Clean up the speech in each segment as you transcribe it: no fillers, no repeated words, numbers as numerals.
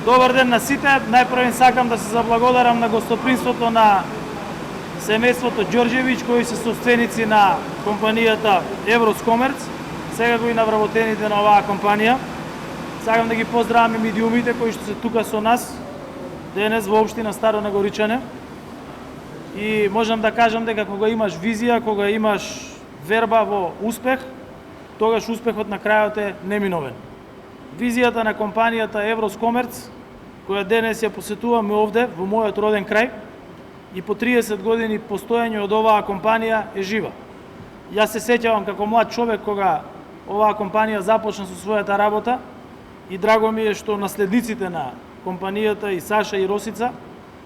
Добар ден на сите. Најпрво сакам да се заблагодарам на гостопримството на семејството Ѓорѓевиќ, кои се собственици на компанијата Евроскомерц, секако и на вработените на оваа компанија. Сакам да ги поздравам и медиумите кои што се тука со нас денес во општина Старо Нагоричане. И можам да кажам дека кога имаш визија, кога имаш верба во успех, тогаш успехот на крајот е неминовен. Визијата на компанијата Евроскомерц, која денес ја посетуваме овде во мојот роден крај, и по 30 години постоење од оваа компанија е жива. Јас се сеќавам како млад човек кога оваа компанија започна со својата работа и драго ми е што наследниците на компанијата и Саша и Росица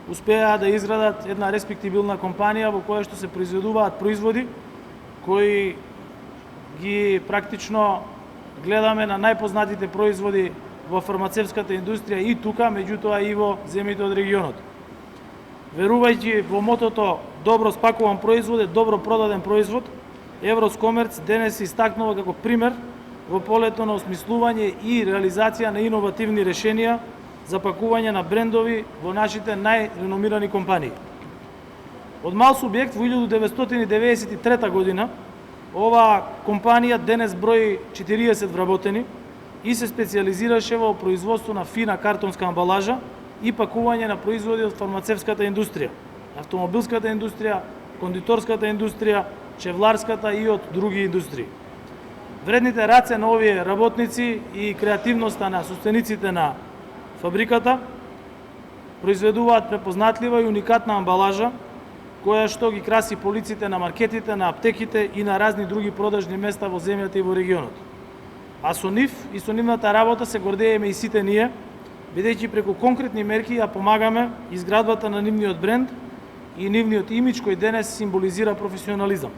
успеа да изградат една респектибилна компанија во која што се произведуваат производи кои ги практично гледаме на најпознатите производи во фармацевската индустрија и тука, меѓутоа и во земјите од регионот. Верувајќи во мотото добро спакуван производ е добро продаден производ, Евроскомерц денес се истакнува како пример во полето на осмислување и реализација на иновативни решенија за пакување на брендови во нашите најреномирани компании. Од мал субјект во 1993 година оваа компанија денес брои 40 вработени и се специализираше во производство на фина картонска амбалажа и пакување на производи од фармацевската индустрија, автомобилската индустрија, кондиторската индустрија, чевларската и од други индустрии. Вредните раце на овие работници и креативноста на собствениците на фабриката произведуваат препознатлива и уникатна амбалажа која што ги краси полиците на маркетите, на аптеките и на разни други продажни места во земјата и во регионот. А со нив и со нивната работа се гордееме и сите ние, бидејќи преку конкретни мерки ја помагаме изградбата на нивниот бренд и нивниот имидж кој денес символизира професионализам.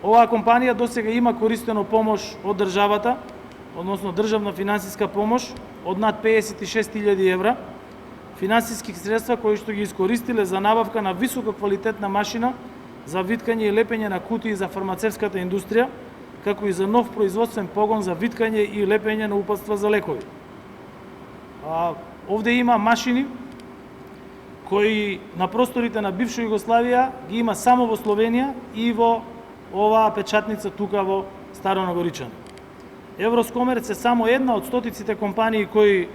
Оваа компанија досега има користено помош од државата, односно државна финансиска помош од над 56.000 евра, финансиски средства кои што ги искористиле за набавка на високо квалитетна машина за виткање и лепење на кутии за фармацевската индустрија, како и за нов производствен погон за виткање и лепење на упатства за лекови. Овде има машини кои на просторите на бивша Југославија ги има само во Словенија и во оваа печатница тука во Старо Нагоричане. Евроскомерц е само една од стотиците компании кои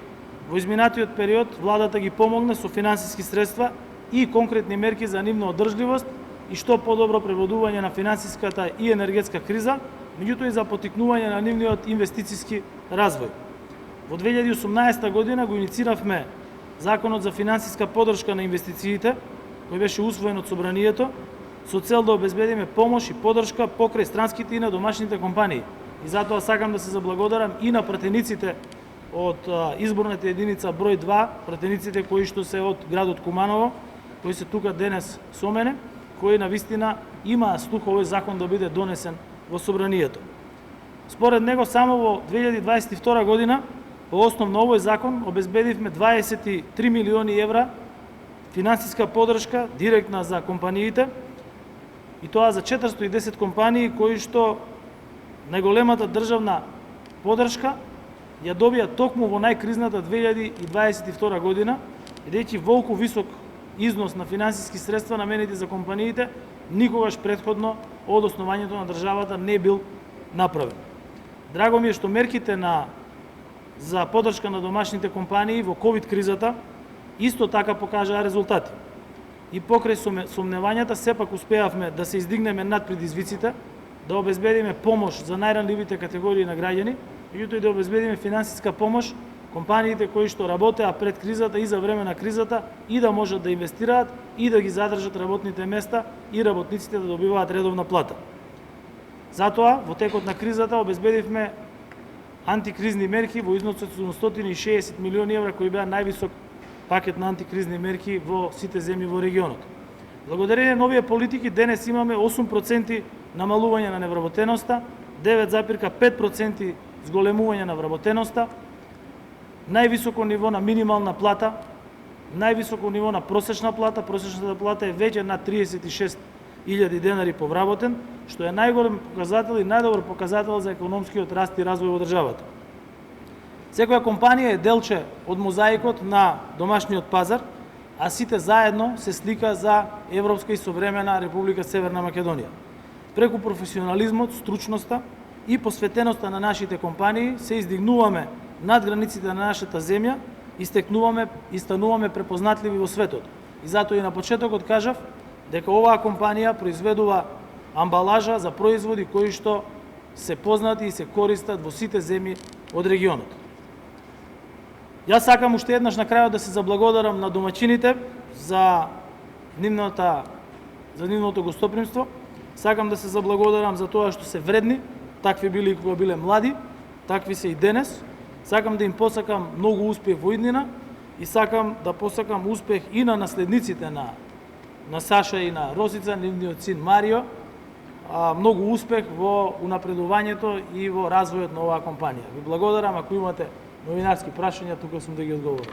во изминатиот период владата ги помогна со финансиски средства и конкретни мерки за нивна одржливост и што подобро преводување на финансиската и енергетска криза, меѓутоа и за потикнување на нивниот инвестициски развој. Во 2018 година го иницииравме Законот за финансиска поддршка на инвестициите, кој беше усвоен од Собранието, со цел да обезбедиме помош и поддршка покрај странските и на домашните компании. И затоа сакам да се заблагодарам и на пратениците од изборната единица број 2, пратениците кои што се од градот Куманово, кои се тука денес со мене, кои навистина има слух овој закон да биде донесен во Собранието. Според него само во 2022 година по основ на овој закон обезбедивме 23 милиони евра финансиска поддршка директна за компаниите и тоа за 410 компании кои што најголемата државна поддршка ја добија токму во најкризната 2022 година, бидејќи волку висок износ на финансиски средства наменети за компаниите никогаш претходно од основањето на државата не бил направен. Драго ми е што мерките за поддршка на домашните компании во ковид кризата исто така покажаа резултати. И покрај сомневањата сепак успеавме да се издигнеме над предизвиците, да обезбедиме помош за најранливите категории на граѓани, меѓутоа и да обезбедиме финансиска помош компаниите кои што работеа пред кризата и за време на кризата и да можат да инвестираат и да ги задржат работните места и работниците да добиваат редовна плата. Затоа, во текот на кризата обезбедивме антикризни мерки во износ од 160 милиони евра, кои беа највисок пакет на антикризни мерки во сите земји во регионот. Благодарение на овие политики денес имаме 8% намалување на невработеноста, 9,5% зголемување на вработеноста, највисоко ниво на минимална плата, највисоко ниво на просечна плата е веќе над 36.000 денари по вработен, што е најголем показател и најдобар показател за економскиот раст и развој во државата. Секоја компанија е делче од мозаикот на домашниот пазар, а сите заедно се слика за европска и современа Република Северна Македонија. Преку професионализмот, стручноста и посветеноста на нашите компании се издигнуваме над границите на нашата земја и стануваме препознатливи во светот. И затоа и на почетокот кажав дека оваа компанија произведува амбалажа за производи кои што се познати и се користат во сите земји од регионот. Јас сакам уште еднаш на крајот да се заблагодарам на домаќините за нивното гостопримство. Сакам да се заблагодарам за тоа што се вредни, такви били и кога биле млади, такви се и денес. Сакам да им посакам многу успех во иднина и сакам да посакам успех и на наследниците на Саша и на Росица, нивниот син Марио, многу успех во унапредувањето и во развојот на оваа компанија. Ви благодарам, ако имате новинарски прашања, тука сум да ги одговорам.